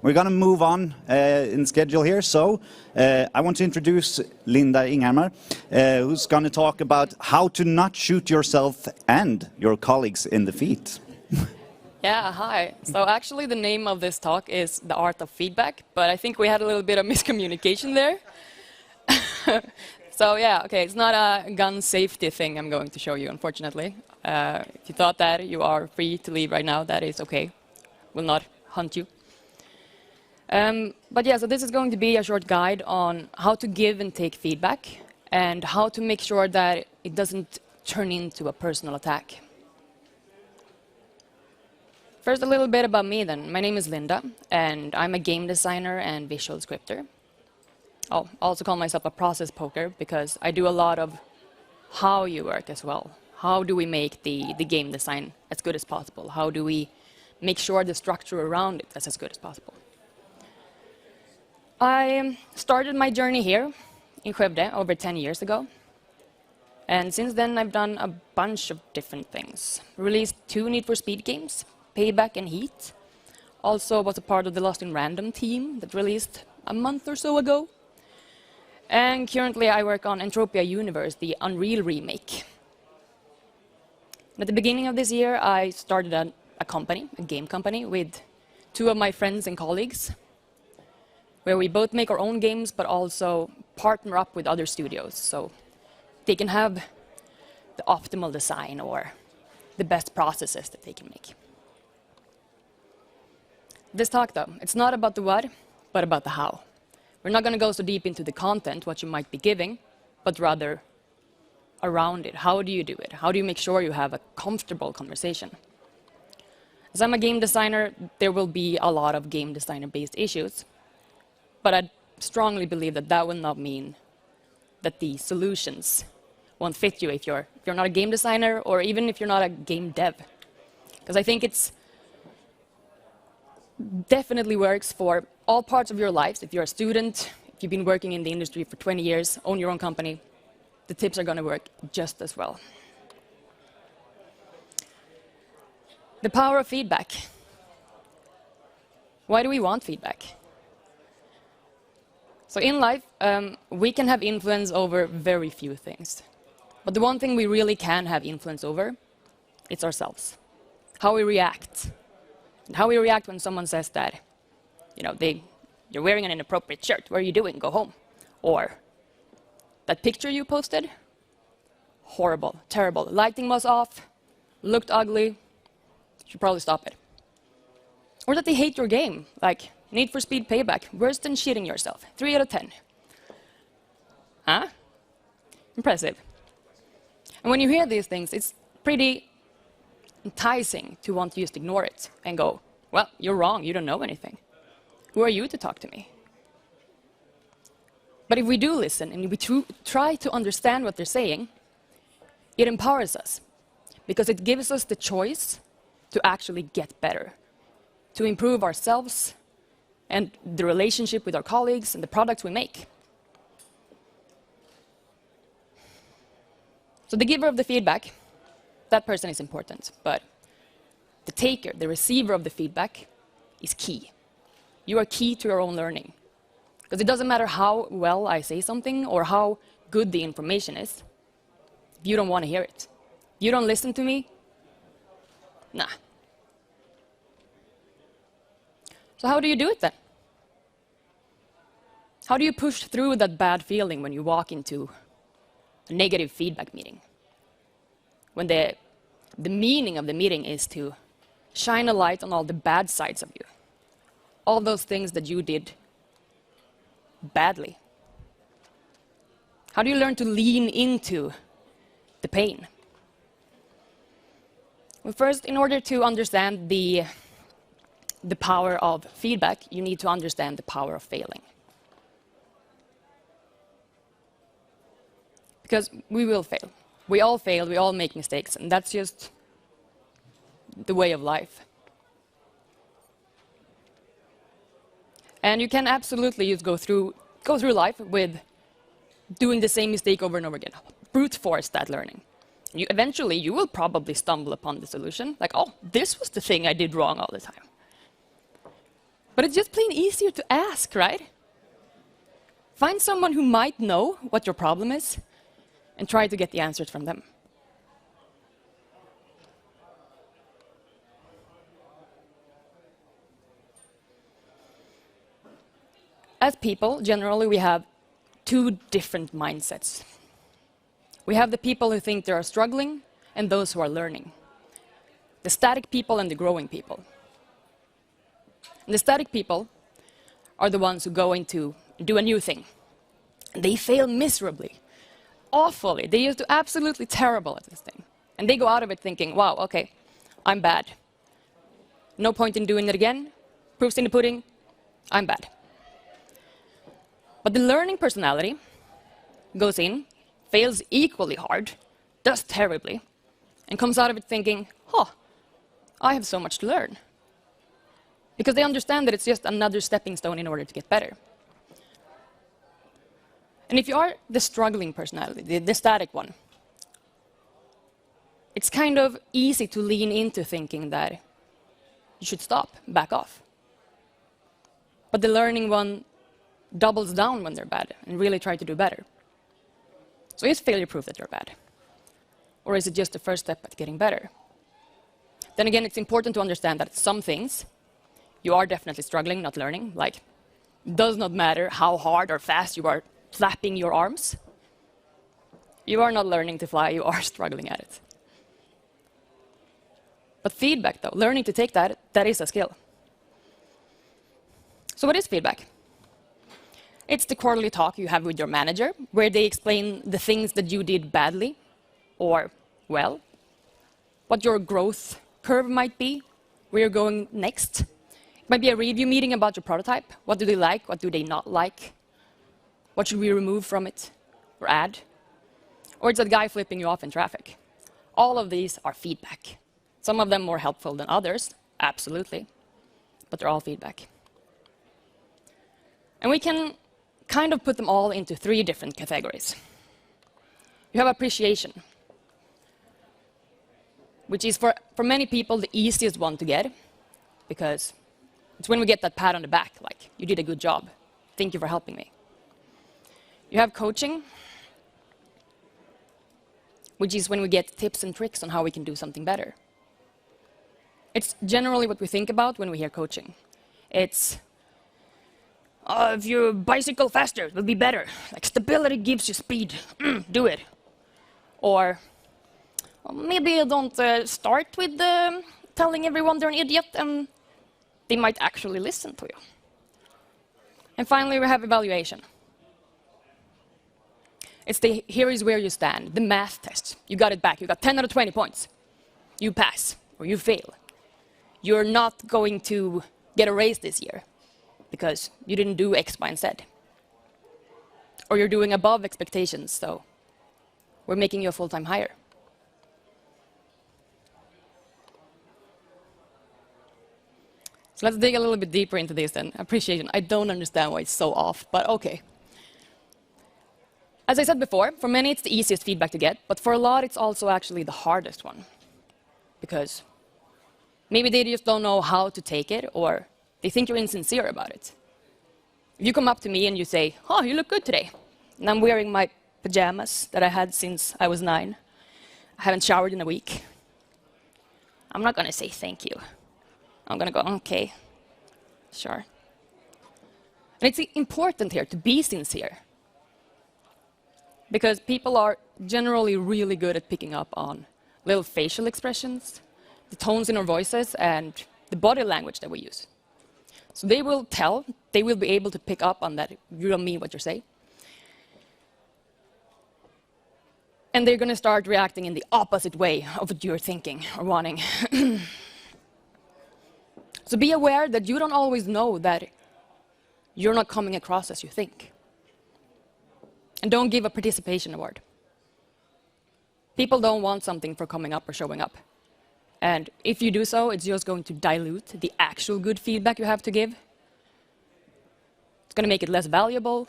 we're going to move on in schedule here. So I want to introduce Linda Inghammar, who's going to talk about how to not shoot yourself and your colleagues in the feet. Yeah, hi. So actually the name of this talk is The Art of Feedback, but I think we had a little bit of miscommunication there. So yeah, okay, it's not a gun safety thing I'm going to show you, unfortunately. If you thought that, you are free to leave right now. That is okay. Will not hunt you. But yeah, so this is going to be a short guide on how to give and take feedback and how to make sure that it doesn't turn into a personal attack. First, a little bit about me then. My name is Linda, and I'm a game designer and visual scripter. I'll also call myself a process poker because I do a lot of how you work as well. How do we make the game design as good as possible? How do we make sure the structure around it is as good as possible? I started my journey here in Skövde over 10 years ago. And since then, I've done a bunch of different things. Released 2 Need for Speed games, Payback and Heat. Also was a part of the Lost in Random team that released a month or so ago. And currently I work on Entropia Universe, the Unreal remake. At the beginning of this year, I started a company, a game company, with 2 of my friends and colleagues, where we both make our own games, but also partner up with other studios, so they can have the optimal design or the best processes that they can make. This talk, though, it's not about the what, but about the how. We're not going to go so deep into the content, what you might be giving, but rather around it. How do you do it? How do you make sure you have a comfortable conversation? As I'm a game designer, there will be a lot of game designer-based issues, but I strongly believe that that will not mean that the solutions won't fit you if you're not a game designer or even if you're not a game dev. Because I think it's definitely works for all parts of your lives. If you're a student, if you've been working in the industry for 20 years, own your own company, the tips are going to work just as well. The power of feedback. Why do we want feedback? So in life, we can have influence over very few things. But the one thing we really can have influence over, it's ourselves. How we react. And how we react when someone says that, you know, you're wearing an inappropriate shirt. What are you doing? Go home. Or that picture you posted, horrible, terrible. Lighting was off, looked ugly. You should probably stop it. Or that they hate your game, like Need for Speed Payback, worse than shitting yourself. 3 out of 10. Huh? Impressive. And when you hear these things, it's pretty enticing to want to just ignore it and go, well, you're wrong, you don't know anything. Who are you to talk to me? But if we do listen and we try to understand what they're saying, it empowers us because it gives us the choice to actually get better, to improve ourselves and the relationship with our colleagues and the products we make. So the giver of the feedback, that person is important, but the taker, the receiver of the feedback is key. You are key to your own learning. Because it doesn't matter how well I say something or how good the information is, if you don't want to hear it. You don't listen to me? Nah. So how do you do it then? How do you push through that bad feeling when you walk into a negative feedback meeting? When the meaning of the meeting is to shine a light on all the bad sides of you. All those things that you did badly. How do you learn to lean into the pain? Well, first, in order to understand the power of feedback, you need to understand the power of failing. Because we will fail. We all make mistakes, and that's just the way of life. And you can absolutely just go through life with doing the same mistake over and over again. Brute force that learning. Eventually, you will probably stumble upon the solution. Like, oh, this was the thing I did wrong all the time. But it's just plain easier to ask, right? Find someone who might know what your problem is and try to get the answers from them. As people, generally, we have two different mindsets. We have the people who think they are struggling and those who are learning. The static people and the growing people. And the static people are the ones who go into do a new thing. And they fail miserably, awfully. They used to be absolutely terrible at this thing. And they go out of it thinking, wow, okay, I'm bad. No point in doing it again. Proof's in the pudding, I'm bad. But the learning personality goes in, fails equally hard, does terribly, and comes out of it thinking, I have so much to learn. Because they understand that it's just another stepping stone in order to get better. And if you are the struggling personality, the static one, it's kind of easy to lean into thinking that you should stop, back off. But the learning one doubles down when they're bad and really try to do better. So is failure proof that you're bad? Or is it just the first step at getting better? Then again, it's important to understand that some things you are definitely struggling, not learning. Like, it does not matter how hard or fast you are flapping your arms. You are not learning to fly, you are struggling at it. But feedback, though, learning to take that is a skill. So what is feedback? It's the quarterly talk you have with your manager, where they explain the things that you did badly, or well, what your growth curve might be, where you're going next. It might be a review meeting about your prototype. What do they like? What do they not like? What should we remove from it or add? Or it's a guy flipping you off in traffic. All of these are feedback. Some of them more helpful than others, absolutely, but they're all feedback. And we can kind of put them all into three different categories. You have appreciation, which is for many people the easiest one to get, because it's when we get that pat on the back, like, you did a good job, thank you for helping me. You have coaching, which is when we get tips and tricks on how we can do something better. It's generally what we think about when we hear coaching. It's, if you bicycle faster, it will be better. Like, stability gives you speed. Do it. Or, well, maybe you don't start with telling everyone they're an idiot, and they might actually listen to you. And finally, we have evaluation. It's the here is where you stand, the math test. You got it back. You got 10 out of 20 points. You pass, or you fail. You're not going to get a raise this year, because you didn't do X, Y, and Z. Or you're doing above expectations, so we're making you a full-time hire. So let's dig a little bit deeper into this then. Appreciation. I don't understand why it's so off, but okay. As I said before, for many it's the easiest feedback to get, but for a lot it's also actually the hardest one. Because maybe they just don't know how to take it, or they think you're insincere about it. If you come up to me and you say, oh, you look good today, and I'm wearing my pajamas that I had since I was 9, I haven't showered in a week, I'm not going to say thank you. I'm going to go, okay, sure. And it's important here to be sincere, because people are generally really good at picking up on little facial expressions, the tones in our voices, and the body language that we use. So they will be able to pick up on that you don't mean what you say. And they're going to start reacting in the opposite way of what you're thinking or wanting. So be aware that you don't always know that you're not coming across as you think. And don't give a participation award. People don't want something for coming up or showing up. And if you do so, it's just going to dilute the actual good feedback you have to give. It's going to make it less valuable,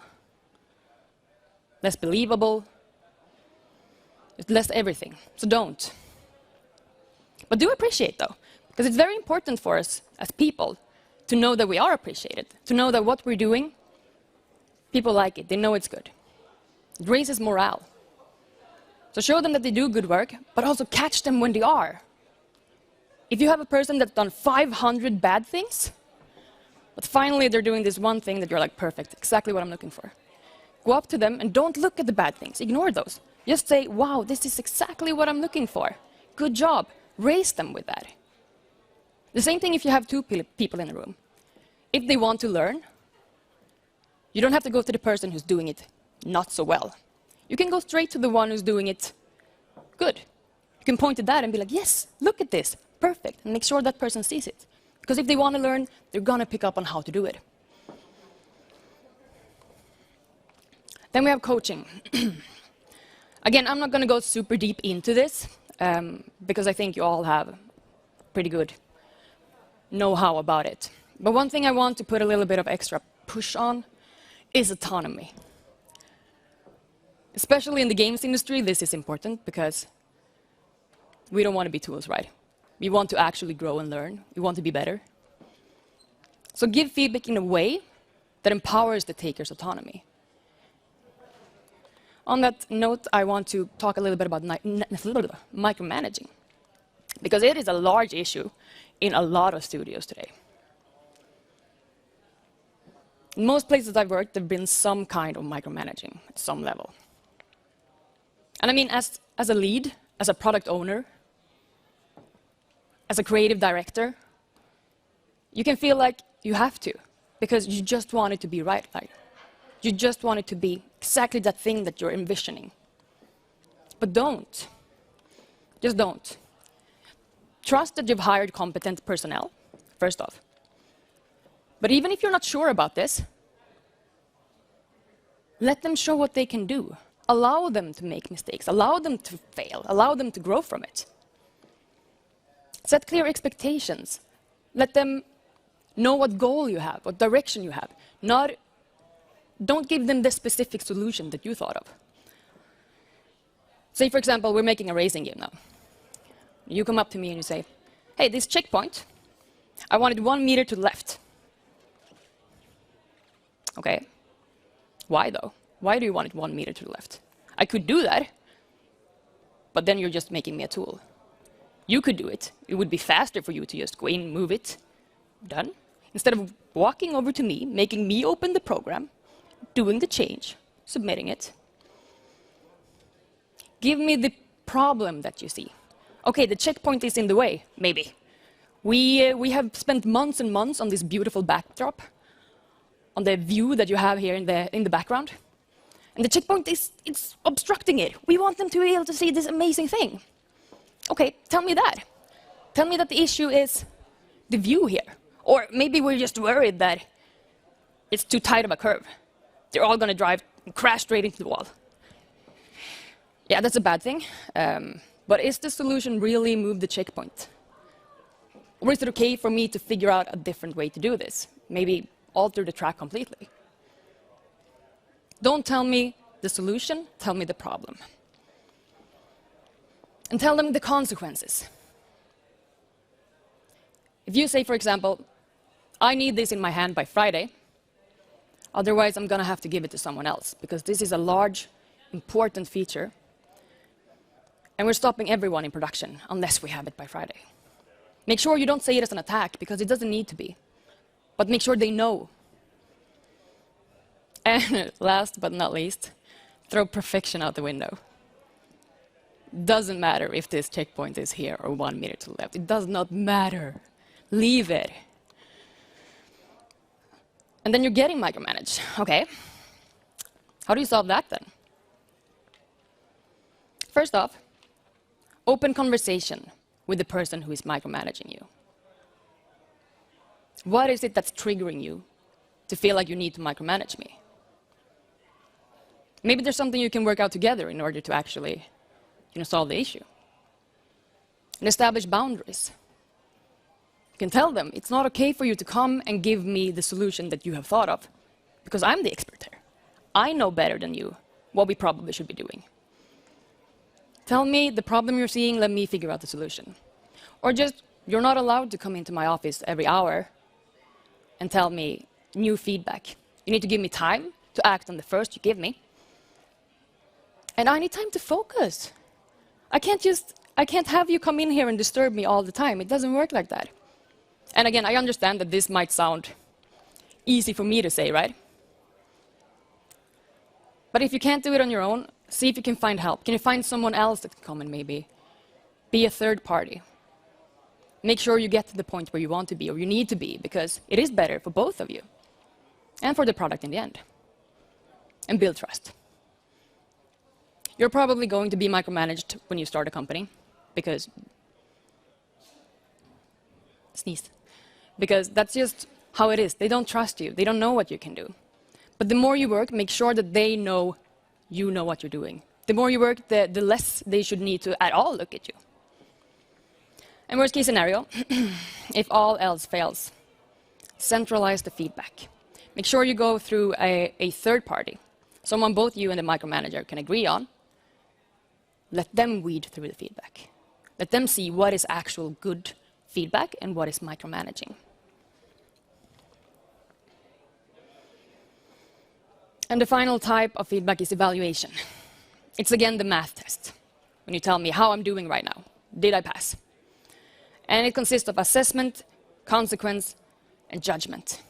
less believable, it's less everything. So don't. But do appreciate, though, because it's very important for us as people to know that we are appreciated, to know that what we're doing, people like it, they know it's good. It raises morale. So show them that they do good work, but also catch them when they are. If you have a person that's done 500 bad things, but finally they're doing this one thing that you're like, perfect, exactly what I'm looking for. Go up to them and don't look at the bad things, ignore those. Just say, wow, this is exactly what I'm looking for. Good job. Raise them with that. The same thing if you have two people in a room. If they want to learn, you don't have to go to the person who's doing it not so well. You can go straight to the one who's doing it good. You can point at that and be like, yes, look at this, perfect, and make sure that person sees it. Because if they want to learn, they're going to pick up on how to do it. Then we have coaching. Again, I'm not going to go super deep into this, because I think you all have pretty good know-how about it. But one thing I want to put a little bit of extra push on is autonomy. Especially in the games industry, this is important because we don't want to be tools, right? We want to actually grow and learn. We want to be better. So give feedback in a way that empowers the taker's autonomy. On that note, I want to talk a little bit about micromanaging, because it is a large issue in a lot of studios today. In most places I've worked, there have been some kind of micromanaging at some level. And I mean, as a lead, as a product owner, as a creative director, you can feel like you have to, because you just want it to be right. Like, you just want it to be exactly that thing that you're envisioning. But don't. Just don't. Trust that you've hired competent personnel, first off. But even if you're not sure about this, let them show what they can do. Allow them to make mistakes. Allow them to fail. Allow them to grow from it. Set clear expectations. Let them know what goal you have, what direction you have. Don't give them the specific solution that you thought of. Say, for example, we're making a racing game now. You come up to me and you say, hey, this checkpoint, I want it 1 meter to the left. Okay. Why, though? Why do you want it 1 meter to the left? I could do that, but then you're just making me a tool. You could do it. It would be faster for you to just go in, move it, done. Instead of walking over to me, making me open the program, doing the change, submitting it. Give me the problem that you see. Okay, the checkpoint is in the way, maybe. We have spent months and months on this beautiful backdrop, on the view that you have here in the background. And the checkpoint it's obstructing it. We want them to be able to see this amazing thing. Okay, tell me that. Tell me that the issue is the view here. Or maybe we're just worried that it's too tight of a curve. They're all going to drive and crash straight into the wall. Yeah, that's a bad thing. But is the solution really move the checkpoint? Or is it okay for me to figure out a different way to do this? Maybe alter the track completely. Don't tell me the solution, tell me the problem. And tell them the consequences. If you say, for example, I need this in my hand by Friday, otherwise I'm going to have to give it to someone else, because this is a large, important feature, and we're stopping everyone in production unless we have it by Friday. Make sure you don't say it as an attack, because it doesn't need to be. But make sure they know. And last but not least, throw perfection out the window. Doesn't matter if this checkpoint is here or 1 meter to the left. It does not matter. Leave it. And then you're getting micromanaged. Okay. How do you solve that then? First off, open conversation with the person who is micromanaging you. What is it that's triggering you to feel like you need to micromanage me? Maybe there's something you can work out together in order to actually, solve the issue. And establish boundaries. You can tell them it's not okay for you to come and give me the solution that you have thought of, because I'm the expert there. I know better than you what we probably should be doing. Tell me the problem you're seeing, let me figure out the solution. Or just, you're not allowed to come into my office every hour. and tell me new feedback. You need to give me time to act on the first you give me. And I need time to focus. I can't have you come in here and disturb me all the time. It doesn't work like that. And again, I understand that this might sound easy for me to say, right? But if you can't do it on your own, see if you can find help. Can you find someone else that can come and maybe be a third party? Make sure you get to the point where you want to be or you need to be, because it is better for both of you and for the product in the end. And build trust. You're probably going to be micromanaged when you start a company because that's just how it is. They don't trust you. They don't know what you can do. But the more you work, make sure that they know you know what you're doing. The more you work, the less they should need to at all look at you. And worst case scenario, if all else fails, centralize the feedback. Make sure you go through a third party, someone both you and the micromanager can agree on. Let them weed through the feedback. Let them see what is actual good feedback and what is micromanaging. And the final type of feedback is evaluation. It's again the math test. When you tell me how I'm doing right now, did I pass? And it consists of assessment, consequence, and judgment.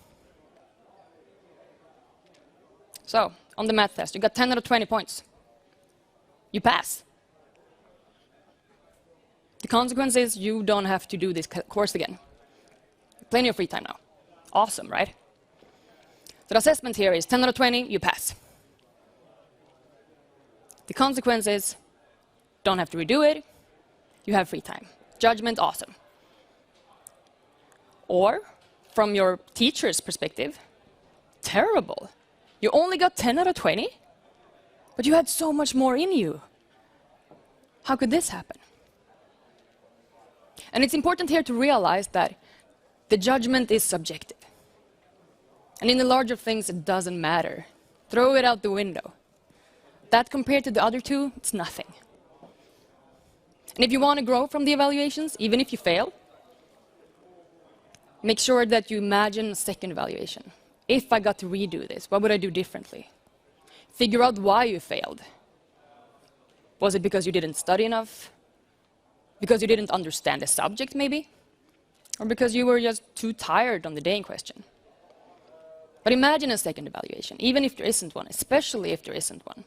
So, on the math test, you got 10 out of 20 points. You pass. The consequence is you don't have to do this course again. Plenty of free time now. Awesome, right? So the assessment here is 10 out of 20, you pass. The consequence is don't have to redo it, you have free time. Judgment, awesome. Or, from your teacher's perspective, terrible. You only got 10 out of 20, but you had so much more in you. How could this happen? And it's important here to realize that the judgment is subjective. And in the larger things, it doesn't matter. Throw it out the window. That compared to the other two, it's nothing. And if you want to grow from the evaluations, even if you fail, make sure that you imagine a second evaluation. If I got to redo this, what would I do differently? Figure out why you failed. Was it because you didn't study enough? Because you didn't understand the subject, maybe? Or because you were just too tired on the day in question? But imagine a second evaluation, even if there isn't one, especially if there isn't one.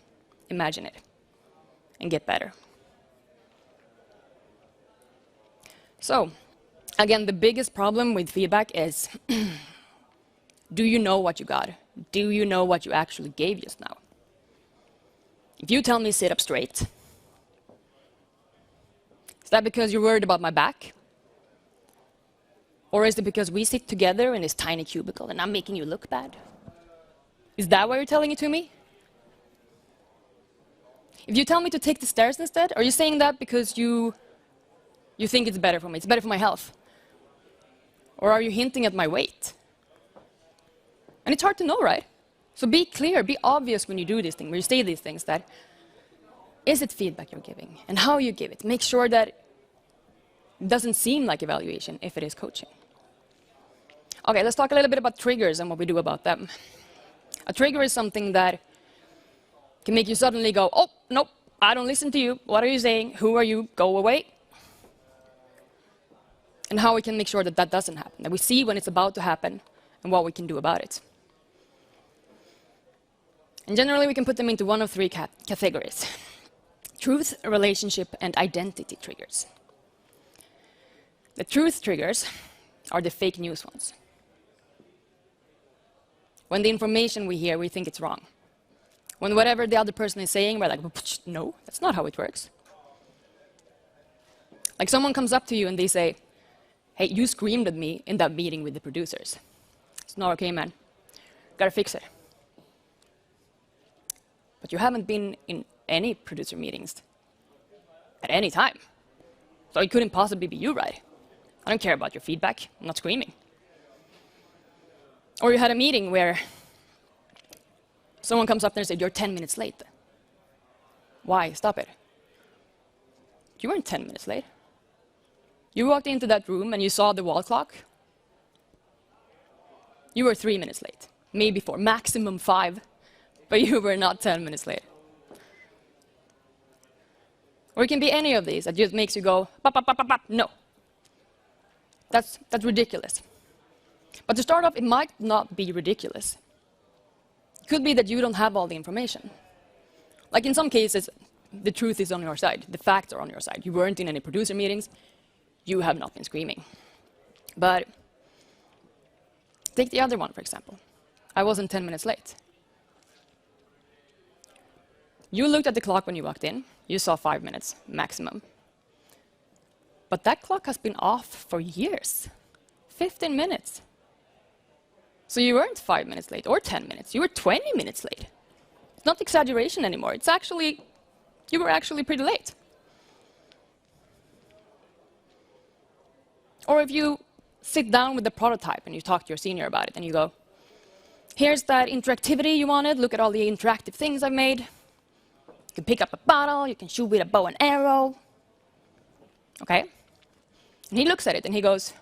Imagine it and get better. So, again, the biggest problem with feedback is, do you know what you got? Do you know what you actually gave just now? If you tell me sit up straight, is that because you're worried about my back? Or is it because we sit together in this tiny cubicle and I'm making you look bad? Is that why you're telling it to me? If you tell me to take the stairs instead, are you saying that because you think it's better for me, it's better for my health? Or are you hinting at my weight? And it's hard to know, right? So be clear, be obvious when you do these things, when you say these things, that is it feedback you're giving and how you give it. Make sure that it doesn't seem like evaluation if it is coaching. Okay, let's talk a little bit about triggers and what we do about them. A trigger is something that can make you suddenly go, oh, nope, I don't listen to you. What are you saying? Who are you? Go away. And how we can make sure that that doesn't happen, that we see when it's about to happen and what we can do about it. And generally, we can put them into one of three categories: truth, relationship, and identity triggers. The truth triggers are the fake news ones. When the information we hear, we think it's wrong. When whatever the other person is saying, we're like, no, that's not how it works. Like someone comes up to you and they say, hey, you screamed at me in that meeting with the producers. It's not okay, man. Gotta fix it. But you haven't been in any producer meetings at any time. So it couldn't possibly be you, right? I don't care about your feedback. I'm not screaming. Or you had a meeting where someone comes up there and said, you're 10 minutes late. Why? Stop it. You weren't 10 minutes late. You walked into that room and you saw the wall clock. You were 3 minutes late, maybe 4, maximum 5, but you were not 10 minutes late. Or it can be any of these that just makes you go, pop, pop, pop, pop, pop. No. That's ridiculous. But to start off, it might not be ridiculous. It could be that you don't have all the information. Like in some cases, the truth is on your side. The facts are on your side. You weren't in any producer meetings. You have not been screaming. But take the other one, for example. I wasn't 10 minutes late. You looked at the clock when you walked in. You saw 5 minutes maximum. But that clock has been off for years. 15 minutes. So you weren't 5 minutes late or 10 minutes. You were 20 minutes late. It's not exaggeration anymore. It's actually, you were actually pretty late. Or if you sit down with the prototype and you talk to your senior about it and you go, here's that interactivity you wanted. Look at all the interactive things I've made. You can pick up a bottle. You can shoot with a bow and arrow. Okay? And he looks at it and he goes,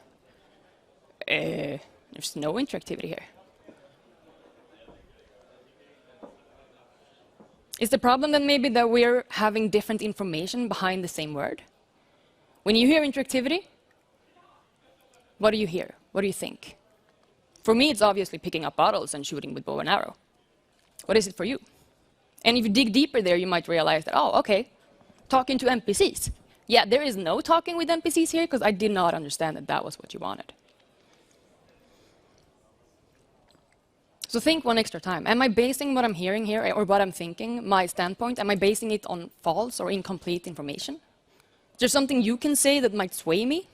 there's no interactivity here. Is the problem then maybe that we're having different information behind the same word? When you hear interactivity, what do you hear? What do you think? For me, it's obviously picking up bottles and shooting with bow and arrow. What is it for you? And if you dig deeper there, you might realize that, oh, okay, talking to NPCs. Yeah, there is no talking with NPCs here because I did not understand that that was what you wanted. So think one extra time. Am I basing what I'm hearing here or what I'm thinking, my standpoint, am I basing it on false or incomplete information? Is there something you can say that might sway me?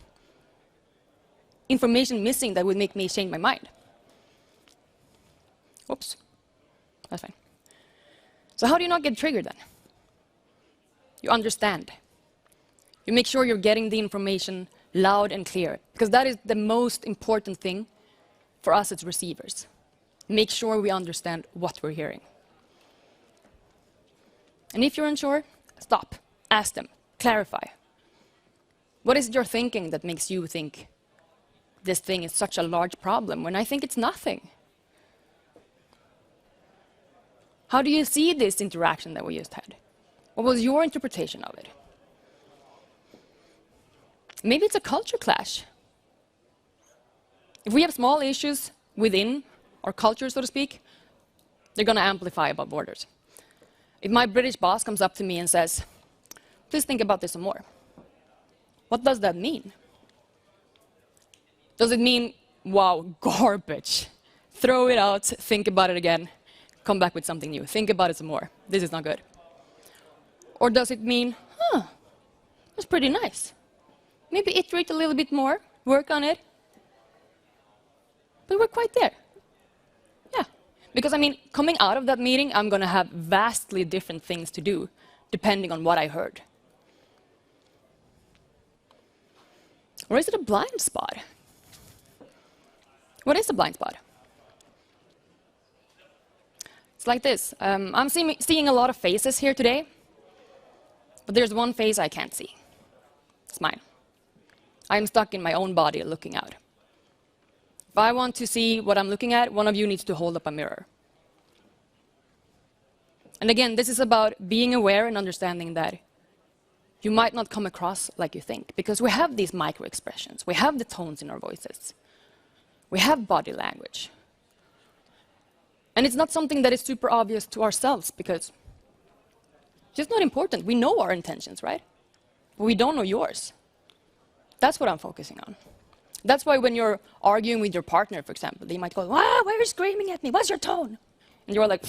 Information missing that would make me change my mind? Oops, that's fine. So how do you not get triggered then? You understand. You make sure you're getting the information loud and clear, because that is the most important thing for us as receivers. Make sure we understand what we're hearing. And if you're unsure, stop, ask them, clarify. What is it you're thinking that makes you think this thing is such a large problem when I think it's nothing? How do you see this interaction that we just had? What was your interpretation of it? Maybe it's a culture clash. If we have small issues within our culture, so to speak, they're going to amplify above borders. If my British boss comes up to me and says, please think about this some more, what does that mean? Does it mean, wow, garbage? Throw it out, think about it again, come back with something new. Think about it some more. This is not good. Or does it mean, that's pretty nice. Maybe iterate a little bit more, work on it. But we're quite there. Yeah. Because, I mean, coming out of that meeting, I'm going to have vastly different things to do, depending on what I heard. Or is it a blind spot? What is a blind spot? It's like this. I'm seeing a lot of faces here today, but there's one face I can't see. It's mine. I'm stuck in my own body looking out. If I want to see what I'm looking at, one of you needs to hold up a mirror. And again, this is about being aware and understanding that you might not come across like you think, because we have these micro expressions, we have the tones in our voices, we have body language. And it's not something that is super obvious to ourselves, because it's just not important. We know our intentions, right? But we don't know yours. That's what I'm focusing on. That's why when you're arguing with your partner, for example, they might go, wow, why are you screaming at me? What's your tone? And you're like,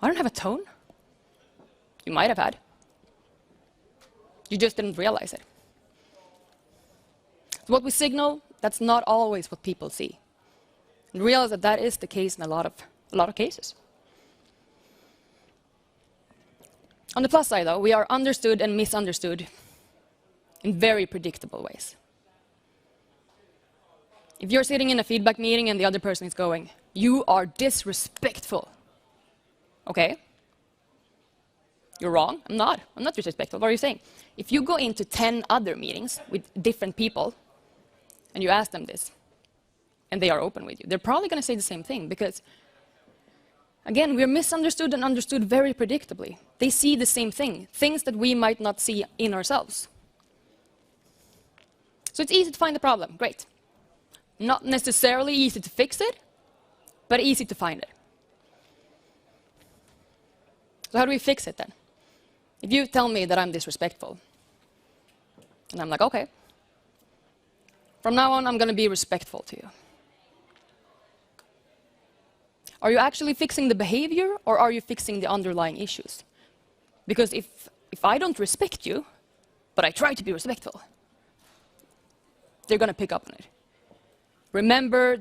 I don't have a tone. You might have had. You just didn't realize it. So what we signal, that's not always what people see. And realize that that is the case in a lot of cases. On the plus side, though, we are understood and misunderstood in very predictable ways. If you're sitting in a feedback meeting and the other person is going, you are disrespectful. Okay. You're wrong. I'm not disrespectful. What are you saying? If you go into 10 other meetings with different people and you ask them this, and they are open with you, they're probably going to say the same thing because, again, we're misunderstood and understood very predictably. They see the same thing, things that we might not see in ourselves. So it's easy to find the problem, great. Not necessarily easy to fix it, but easy to find it. So how do we fix it then? If you tell me that I'm disrespectful, and I'm like, okay, from now on I'm going to be respectful to you. Are you actually fixing the behavior, or are you fixing the underlying issues? Because if I don't respect you, but I try to be respectful, they're going to pick up on it. Remember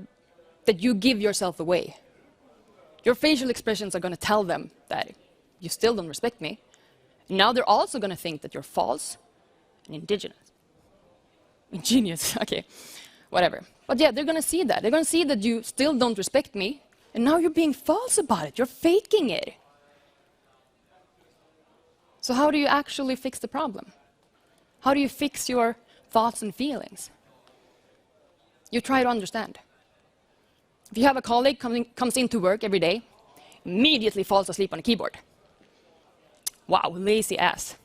that you give yourself away. Your facial expressions are going to tell them that you still don't respect me. Now they're also going to think that you're false and ingenious, okay, whatever. But yeah, they're going to see that. They're going to see that you still don't respect me, and now you're being false about it. You're faking it. So how do you actually fix the problem? How do you fix your thoughts and feelings? You try to understand. If you have a colleague comes into work every day, immediately falls asleep on a keyboard. Wow, lazy ass.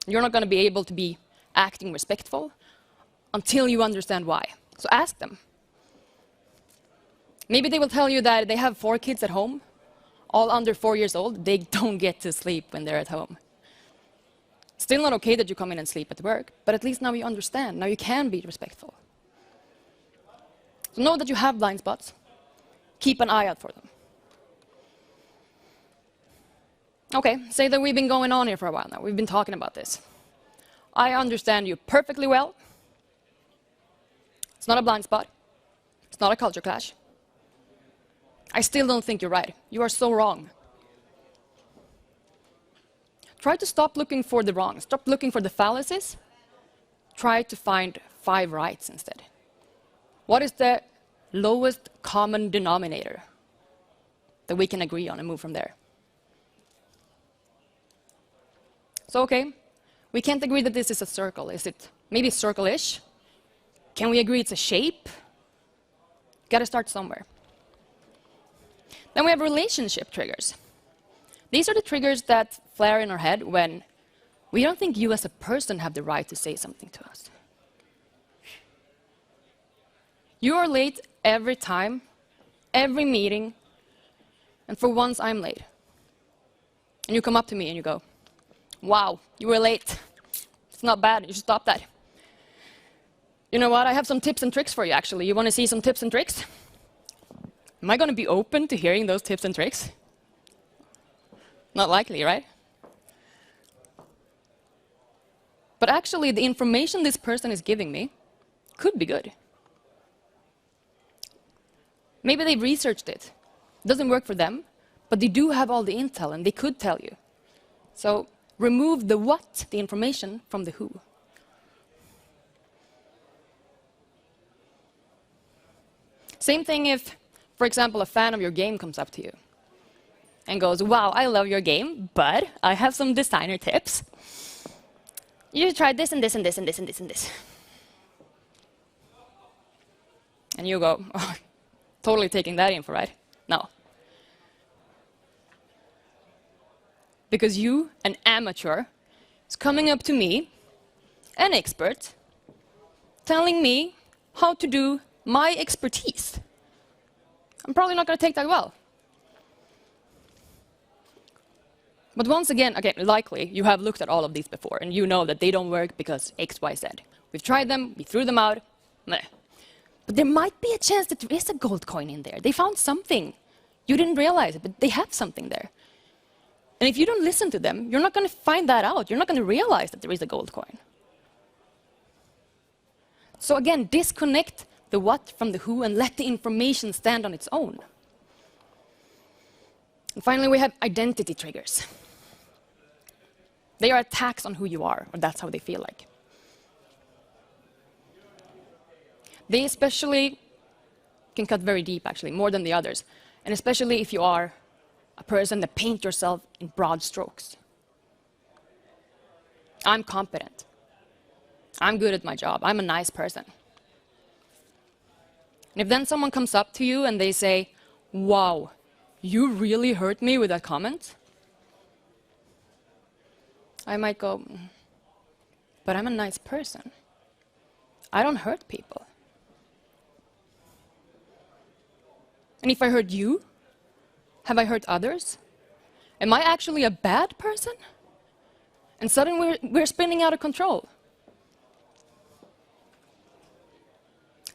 You're not going to be able to be acting respectful until you understand why. So ask them. Maybe they will tell you that they have 4 kids at home, all under 4 years old. They don't get to sleep when they're at home. Still not okay that you come in and sleep at work, but at least now you understand. Now you can be respectful. So know that you have blind spots. Keep an eye out for them. Okay, say that we've been going on here for a while now. We've been talking about this. I understand you perfectly well. It's not a blind spot. It's not a culture clash. I still don't think you're right. You are so wrong. Try to stop looking for the wrong. Stop looking for the fallacies. Try to find 5 rights instead. What is the lowest common denominator that we can agree on and move from there? So, okay, we can't agree that this is a circle. Is it maybe circle-ish? Can we agree it's a shape? Got to start somewhere. Then we have relationship triggers. These are the triggers that flare in our head when we don't think you as a person have the right to say something to us. You are late every time, every meeting, and for once I'm late. And you come up to me and you go, wow, you were late. It's not bad, you should stop that. You know what, I have some tips and tricks for you actually. You want to see some tips and tricks? Am I going to be open to hearing those tips and tricks? Not likely, right? But actually, the information this person is giving me could be good. Maybe they've researched it. It doesn't work for them, but they do have all the intel and they could tell you. So remove the what, the information, from the who. Same thing if, for example, a fan of your game comes up to you and goes, wow, I love your game, but I have some designer tips. You should try this and this and this and this and this and this. And you go, oh, totally taking that info, right? No. Because you, an amateur, is coming up to me, an expert, telling me how to do my expertise. I'm probably not going to take that well. But once again, likely you have looked at all of these before and you know that they don't work because X, Y, Z. We've tried them, we threw them out, meh. But there might be a chance that there is a gold coin in there. They found something. You didn't realize it, but they have something there. And if you don't listen to them, you're not going to find that out. You're not going to realize that there is a gold coin. So again, disconnect the what from the who and let the information stand on its own. And finally, we have identity triggers. They are attacks on who you are, or that's how they feel like. They especially can cut very deep, actually, more than the others. And especially if you are a person that paints yourself in broad strokes. I'm competent. I'm good at my job. I'm a nice person. And if then someone comes up to you and they say, wow, you really hurt me with that comment, I might go, but I'm a nice person. I don't hurt people. And if I hurt you, have I hurt others? Am I actually a bad person? And suddenly we're spinning out of control.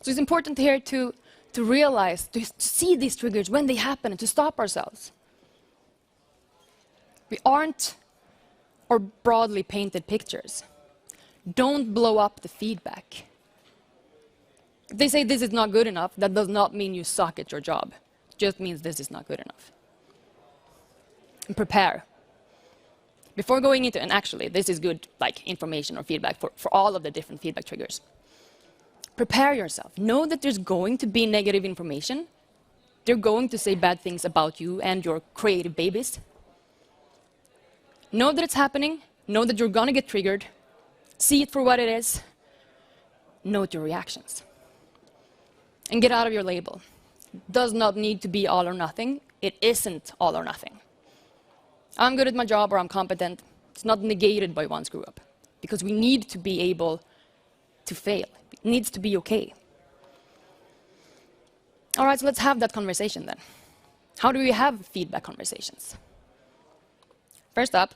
So it's important here to realize, to see these triggers when they happen and to stop ourselves. We aren't or broadly painted pictures. Don't blow up the feedback. If they say this is not good enough, that does not mean you suck at your job. It just means this is not good enough. And prepare. Before going into, and actually this is good like information or feedback for all of the different feedback triggers. Prepare yourself. Know that there's going to be negative information. They're going to say bad things about you and your creative babies. Know that it's happening. Know that you're going to get triggered. See it for what it is. Note your reactions. And get out of your label. It does not need to be all or nothing. It isn't all or nothing. I'm good at my job or I'm competent. It's not negated by one screw up. Because we need to be able to fail. It needs to be okay. All right, so let's have that conversation then. How do we have feedback conversations? First up,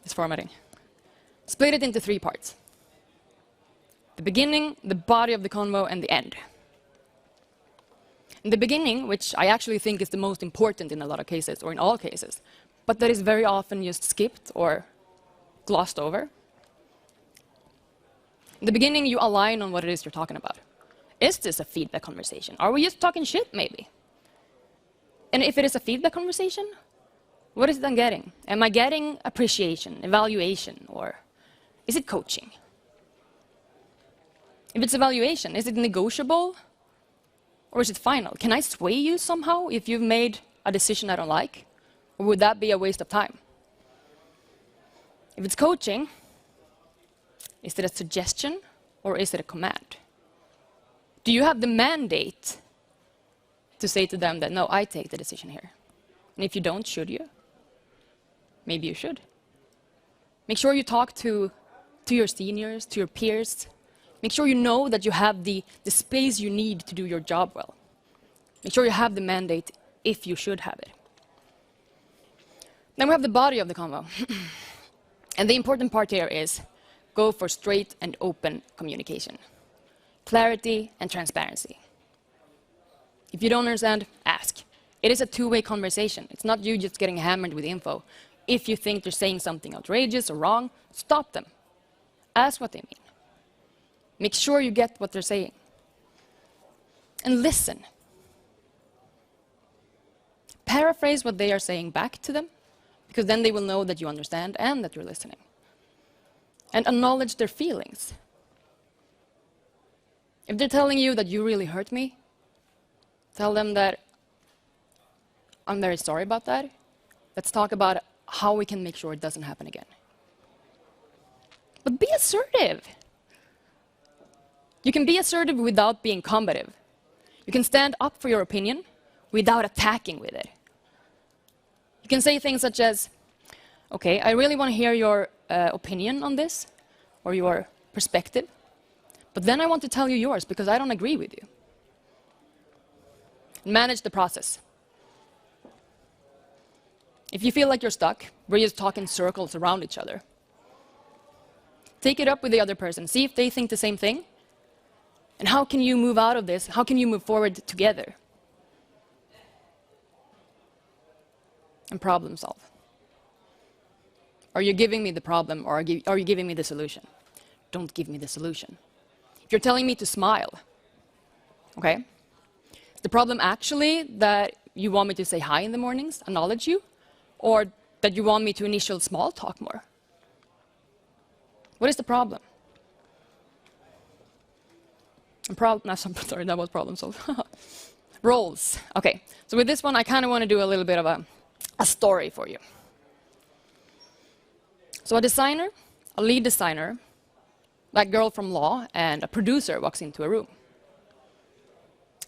this formatting. Split it into 3 parts. The beginning, the body of the convo, and the end. In the beginning, which I actually think is the most important in a lot of cases, or in all cases, but that is very often just skipped or glossed over. In the beginning, you align on what it is you're talking about. Is this a feedback conversation? Are we just talking shit, maybe? And if it is a feedback conversation, what is it I'm getting? Am I getting appreciation, evaluation, or is it coaching? If it's evaluation, is it negotiable? Or is it final? Can I sway you somehow if you've made a decision I don't like? Or would that be a waste of time? If it's coaching, is it a suggestion or is it a command? Do you have the mandate to say to them that, no, I take the decision here? And if you don't, should you? Maybe you should. Make sure you talk to your seniors, to your peers. Make sure you know that you have the space you need to do your job well. Make sure you have the mandate if you should have it. Then we have the body of the convo. And the important part here is go for straight and open communication. Clarity and transparency. If you don't understand, ask. It is a two-way conversation. It's not you just getting hammered with info. If you think they're saying something outrageous or wrong, stop them. Ask what they mean. Make sure you get what they're saying. And listen. Paraphrase what they are saying back to them, because then they will know that you understand and that you're listening. And acknowledge their feelings. If they're telling you that you really hurt me, tell them that I'm very sorry about that. Let's talk about how we can make sure it doesn't happen again. But be assertive. You can be assertive without being combative. You can stand up for your opinion without attacking with it. You can say things such as, okay, I really want to hear your opinion on this, or your perspective, but then I want to tell you yours because I don't agree with you. Manage the process. If you feel like you're stuck, we're just talking circles around each other. Take it up with the other person. See if they think the same thing. And how can you move out of this? How can you move forward together? And problem solve. Are you giving me the problem or are you giving me the solution? Don't give me the solution. If you're telling me to smile, okay? Is the problem actually that you want me to say hi in the mornings, acknowledge you? Or that you want me to initial small talk more? What is the problem? Sorry, that was problem solved. Roles. Okay, so with this one, I kind of want to do a little bit of a story for you. So a designer, a lead designer, that girl from law, and a producer walks into a room.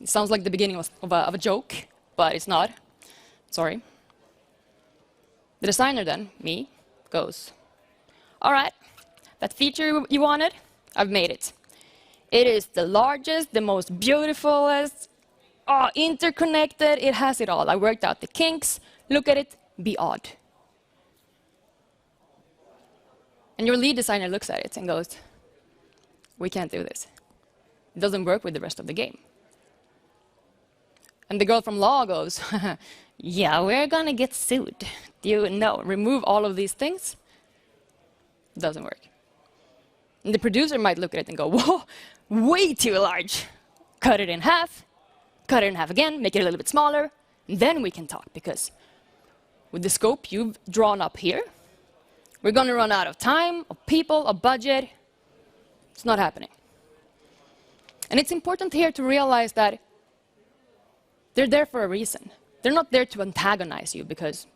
It sounds like the beginning of a joke, but it's not. Sorry. The designer then, me, goes, all right, that feature you wanted, I've made it. It is the largest, the most beautifulest, interconnected, it has it all. I worked out the kinks, look at it, be odd. And your lead designer looks at it and goes, we can't do this. It doesn't work with the rest of the game. And the girl from law goes, yeah, we're gonna get sued. Remove all of these things. It doesn't work. And the producer might look at it and go, whoa, way too large. Cut it in half again, make it a little bit smaller, and then we can talk, because with the scope you've drawn up here, we're gonna run out of time, of people, of budget. It's not happening. And it's important here to realize that they're there for a reason. They're not there to antagonize you because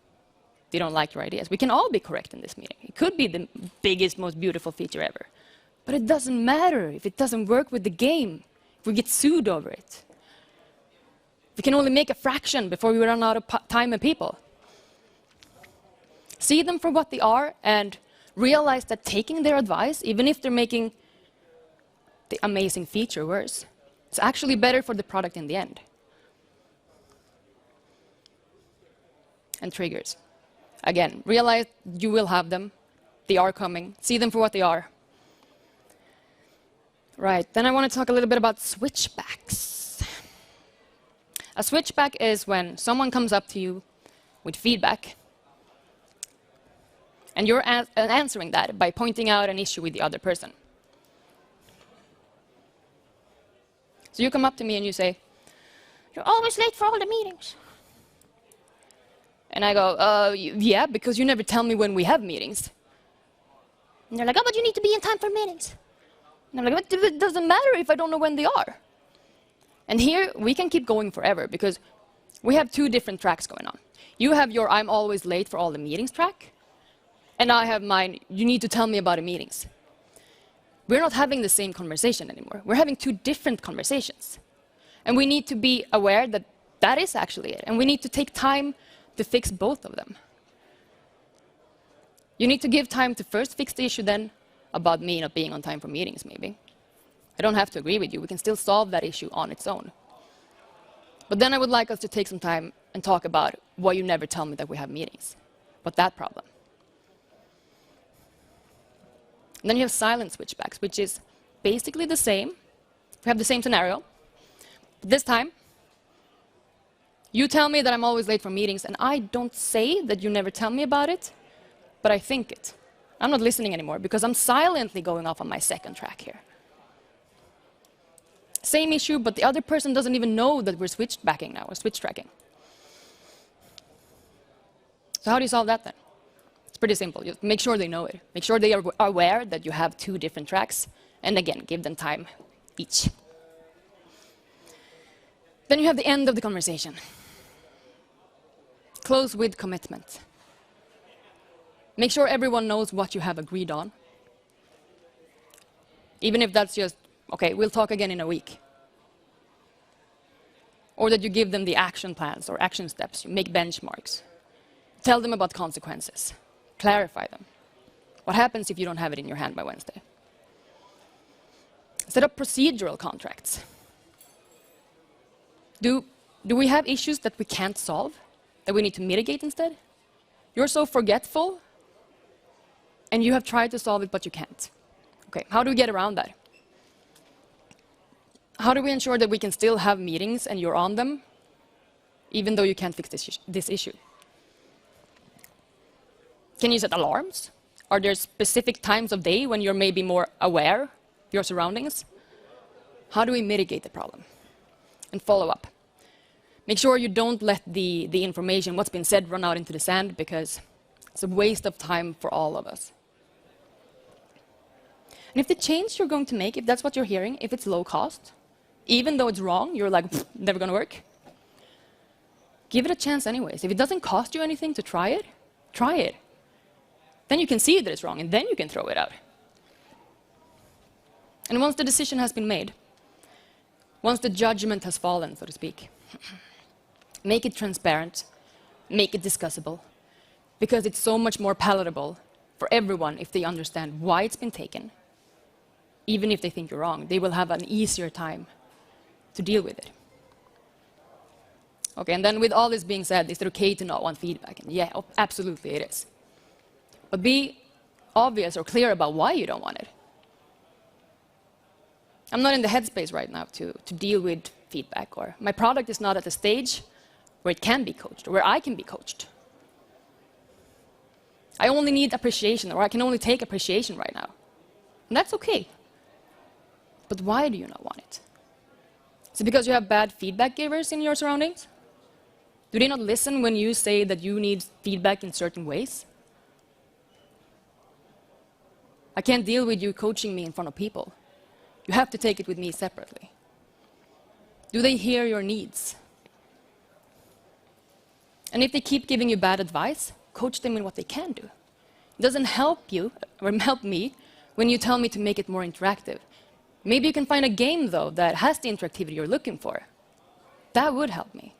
they don't like your ideas. We can all be correct in this meeting. It could be the biggest, most beautiful feature ever. But it doesn't matter if it doesn't work with the game, if we get sued over it. We can only make a fraction before we run out of time and people. See them for what they are and realize that taking their advice, even if they're making the amazing feature worse, it's actually better for the product in the end. And triggers. Again, realize you will have them. They are coming. See them for what they are. Right, then I want to talk a little bit about switchbacks. A switchback is when someone comes up to you with feedback, and you're answering that by pointing out an issue with the other person. So you come up to me and you say, you're always late for all the meetings. And I go, yeah, because you never tell me when we have meetings. And they're like, oh, but you need to be in time for meetings. And I'm like, but it doesn't matter if I don't know when they are. And here, we can keep going forever, because we have two different tracks going on. You have your I'm always late for all the meetings track, and I have mine, you need to tell me about the meetings. We're not having the same conversation anymore. We're having two different conversations. And we need to be aware that that is actually it. And we need to take time to fix both of them. You need to give time to first fix the issue then about me not being on time for meetings, maybe. I don't have to agree with you. We can still solve that issue on its own. But then I would like us to take some time and talk about why you never tell me that we have meetings. What's that problem? And then you have silent switchbacks, which is basically the same. We have the same scenario. But this time, you tell me that I'm always late for meetings, and I don't say that you never tell me about it, but I think it. I'm not listening anymore, because I'm silently going off on my second track here. Same issue, but the other person doesn't even know that we're switchbacking now, or switch tracking. So how do you solve that then? It's pretty simple. Just make sure they know it. Make sure they are aware that you have two different tracks, and again, give them time each. Then you have the end of the conversation. Close with commitment. Make sure everyone knows what you have agreed on. Even if that's just, okay, we'll talk again in a week. Or that you give them the action plans or action steps. You make benchmarks. Tell them about consequences. Clarify them. What happens if you don't have it in your hand by Wednesday? Set up procedural contracts. Do we have issues that we can't solve, that we need to mitigate instead? You're so forgetful, and you have tried to solve it, but you can't. Okay, how do we get around that? How do we ensure that we can still have meetings and you're on them, even though you can't fix this issue? Can you set alarms? Are there specific times of day when you're maybe more aware of your surroundings? How do we mitigate the problem? And follow up. Make sure you don't let the information, what's been said, run out into the sand, because it's a waste of time for all of us. And if the change you're going to make, if that's what you're hearing, if it's low cost, even though it's wrong, you're like, never going to work, give it a chance anyways. If it doesn't cost you anything to try it, try it. Then you can see that it's wrong, and then you can throw it out. And once the decision has been made, once the judgment has fallen, so to speak, make it transparent, make it discussable, because it's so much more palatable for everyone if they understand why it's been taken. Even if they think you're wrong, they will have an easier time to deal with it. Okay, and then with all this being said, is it okay to not want feedback? And yeah, absolutely it is. But be obvious or clear about why you don't want it. I'm not in the headspace right now to deal with feedback, or my product is not at the stage where it can be coached, or where I can be coached. I only need appreciation, or I can only take appreciation right now. And that's okay. But why do you not want it? Is it because you have bad feedback givers in your surroundings? Do they not listen when you say that you need feedback in certain ways? I can't deal with you coaching me in front of people. You have to take it with me separately. Do they hear your needs? And if they keep giving you bad advice, coach them in what they can do. It doesn't help you, or help me, when you tell me to make it more interactive. Maybe you can find a game, though, that has the interactivity you're looking for. That would help me.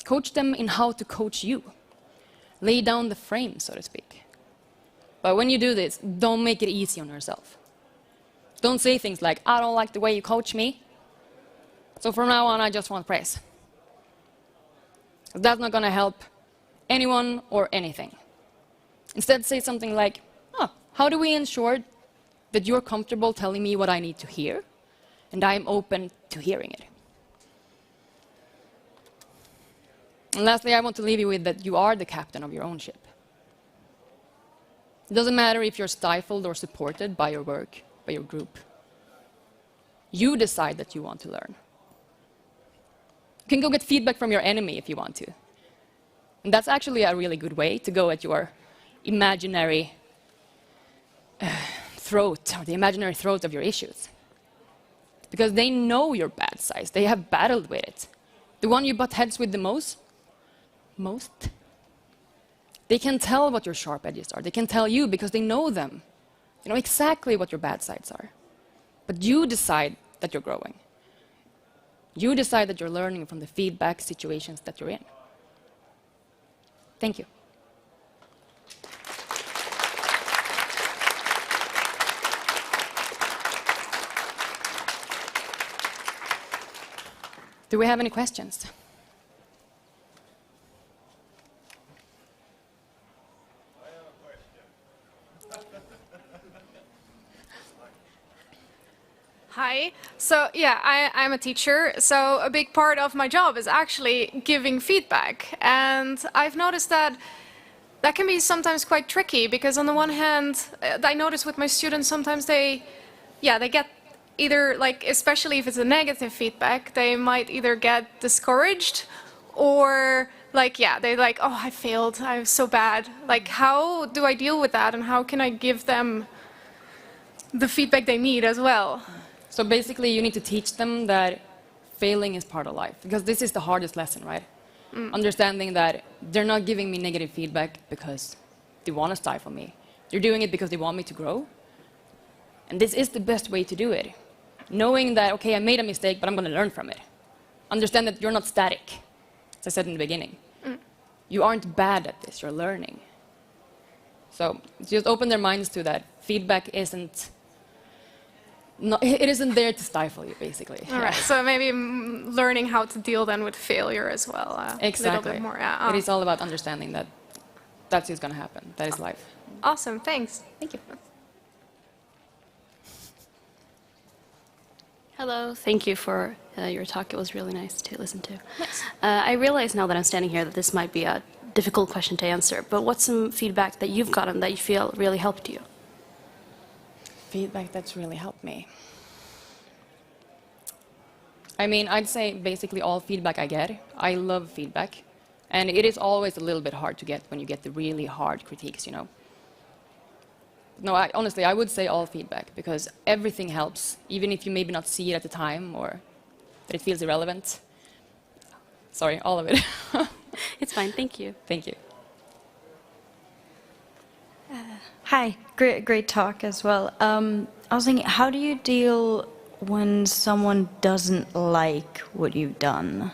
Coach them in how to coach you. Lay down the frame, so to speak. But when you do this, don't make it easy on yourself. Don't say things like, I don't like the way you coach me, so from now on I just want praise. That's not going to help anyone or anything. Instead, say something like, oh, how do we ensure that you're comfortable telling me what I need to hear, and I'm open to hearing it? And lastly, I want to leave you with that you are the captain of your own ship. It doesn't matter if you're stifled or supported by your work, by your group. You decide that you want to learn. You can go get feedback from your enemy if you want to. And that's actually a really good way to go at your imaginary throat, or the imaginary throat of your issues. Because they know your bad sides. They have battled with it. The one you butt heads with the most, they can tell what your sharp edges are. They can tell you because they know them. They know exactly what your bad sides are. But you decide that you're growing. You decide that you're learning from the feedback situations that you're in. Thank you. Do we have any questions? Hi. So yeah, I'm a teacher, so a big part of my job is actually giving feedback. And I've noticed that that can be sometimes quite tricky, because on the one hand, I notice with my students sometimes they get either, like, especially if it's a negative feedback, they might either get discouraged or they like, oh, I failed, I'm so bad. Like, how do I deal with that, and how can I give them the feedback they need as well? So basically, you need to teach them that failing is part of life, because this is the hardest lesson, right? Understanding that they're not giving me negative feedback because they want to stifle me. They're doing it because they want me to grow. And this is the best way to do it. Knowing that, okay, I made a mistake, but I'm going to learn from it. Understand that you're not static, as I said in the beginning. You aren't bad at this, you're learning. So just open their minds to that. Feedback isn't there to stifle you, basically. All right, so maybe learning how to deal then with failure as well. Exactly. A little bit more. Yeah. It is all about understanding that that's what's going to happen. That is life. Awesome, thanks. Thank you. Hello, thank you for your talk. It was really nice to listen to. Nice. I realize now that I'm standing here that this might be a difficult question to answer, but what's some feedback that you've gotten that you feel really helped you? Feedback that's really helped me. I mean, I'd say basically all feedback I get. I love feedback. And it is always a little bit hard to get when you get the really hard critiques, you know. No, honestly, I would say all feedback, because everything helps, even if you maybe not see it at the time or that it feels irrelevant. Sorry, all of it. It's fine, thank you. Thank you. Hi, great talk as well. I was thinking, how do you deal when someone doesn't like what you've done?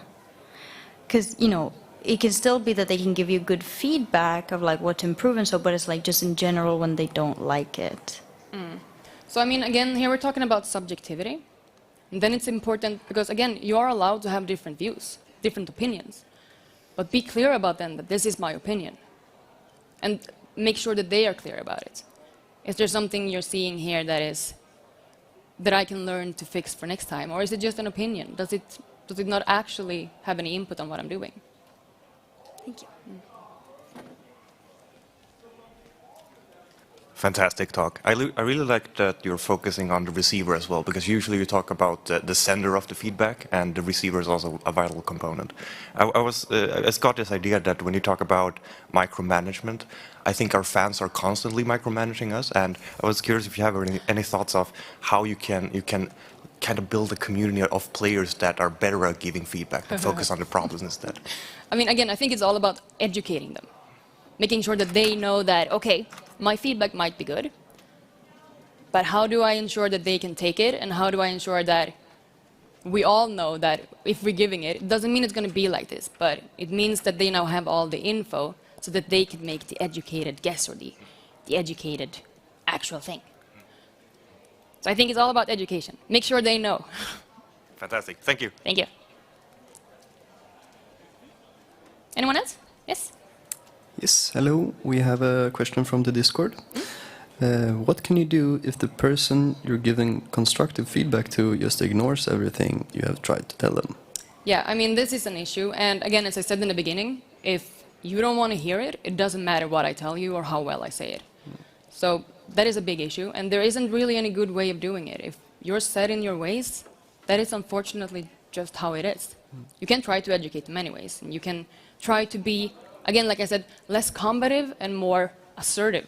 Because, you know, it can still be that they can give you good feedback of like what to improve and so, but it's like just in general when they don't like it. So I mean, again, here we're talking about subjectivity. And then it's important because, again, you are allowed to have different views, different opinions. But be clear about them that this is my opinion. And make sure that they are clear about it. Is there something you're seeing here that I can learn to fix for next time? Or is it just an opinion? Does it not actually have any input on what I'm doing? Thank you. Fantastic talk. I really like that you're focusing on the receiver as well, because usually you talk about the sender of the feedback, and the receiver is also a vital component. I got this idea that when you talk about micromanagement, I think our fans are constantly micromanaging us, and I was curious if you have any thoughts of how you can kind of build a community of players that are better at giving feedback and focus on the problems instead. I mean, again, I think it's all about educating them. Making sure that they know that, okay, my feedback might be good, but how do I ensure that they can take it, and how do I ensure that we all know that if we're giving it, it doesn't mean it's going to be like this, but it means that they now have all the info so that they can make the educated guess or the educated actual thing. So I think it's all about education. Make sure they know. Fantastic. Thank you. Thank you. Anyone else? Yes? Yes, hello. We have a question from the Discord. What can you do if the person you're giving constructive feedback to just ignores everything you have tried to tell them? Yeah, I mean, this is an issue. And again, as I said in the beginning, if you don't want to hear it, it doesn't matter what I tell you or how well I say it. So that is a big issue. And there isn't really any good way of doing it. If you're set in your ways, that is unfortunately just how it is. You can try to educate them anyways. And you can try to be, again, like I said, less combative and more assertive.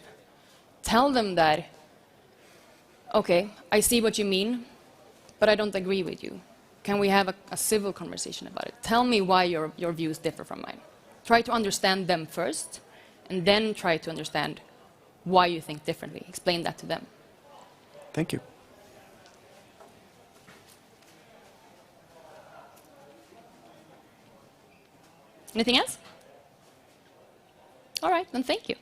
Tell them that, okay, I see what you mean, but I don't agree with you. Can we have a civil conversation about it? Tell me why your views differ from mine. Try to understand them first, and then try to understand why you think differently. Explain that to them. Thank you. Anything else? All right, then thank you.